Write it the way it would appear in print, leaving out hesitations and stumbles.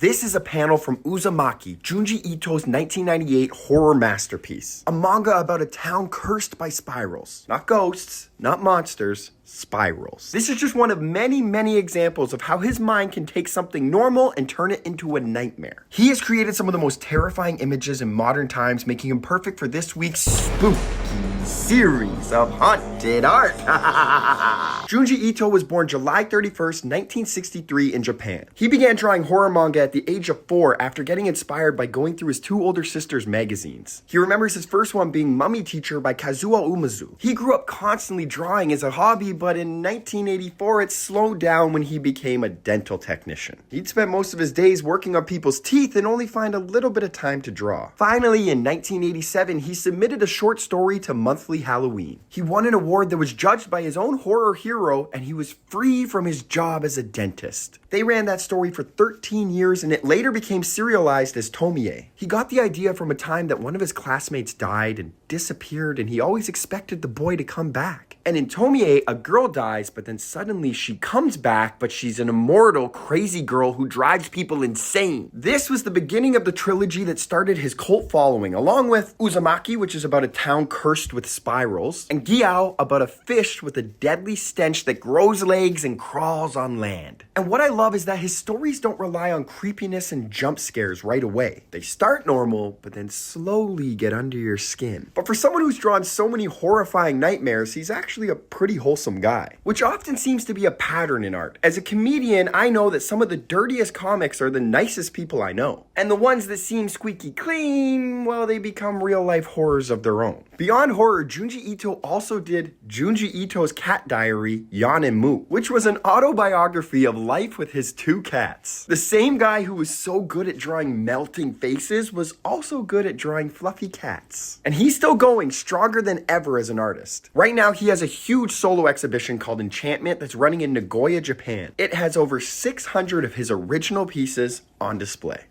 This is a panel from Uzumaki, Junji Ito's 1998 horror masterpiece. A manga about a town cursed by spirals. Not ghosts, not monsters, spirals. This is just one of many, many examples of how his mind can take something normal and turn it into a nightmare. He has created some of the most terrifying images in modern times, making him perfect for this week's spooky series of haunted art. Junji Ito was born July 31st, 1963 in Japan. He began drawing horror manga at the age of 4 after getting inspired by going through his 2 older sisters' magazines. He remembers his first one being Mummy Teacher by Kazuo Umezu. He grew up constantly drawing as a hobby, but in 1984 it slowed down when he became a dental technician. He'd spent most of his days working on people's teeth and only find a little bit of time to draw. Finally, in 1987, he submitted a short story to Monthly Halloween. He won an award that was judged by his own horror hero, and he was free from his job as a dentist. They ran that story for 13 years, and it later became serialized as Tomie. He got the idea from a time that one of his classmates died and disappeared, and he always expected the boy to come back. And in Tomie, a girl dies, but then suddenly she comes back, but she's an immortal, crazy girl who drives people insane. This was the beginning of the trilogy that started his cult following, along with Uzumaki, which is about a town cursed with spirals, and Gyao, about a fish with a deadly stench that grows legs and crawls on land. And what I love is that his stories don't rely on creepiness and jump scares right away. They start normal, but then slowly get under your skin. But for someone who's drawn so many horrifying nightmares, he's actually a pretty wholesome guy, which often seems to be a pattern in art. As a comedian, I know that some of the dirtiest comics are the nicest people I know. And the ones that seem squeaky clean, well, they become real-life horrors of their own. Beyond horror, Junji Ito also did Junji Ito's cat diary, Yan and Mu, which was an autobiography of life with his 2 cats. The same guy who was so good at drawing melting faces was also good at drawing fluffy cats. And he's still going, stronger than ever as an artist. Right now, he has a huge solo exhibition called Enchantment that's running in Nagoya, Japan. It has over 600 of his original pieces on display.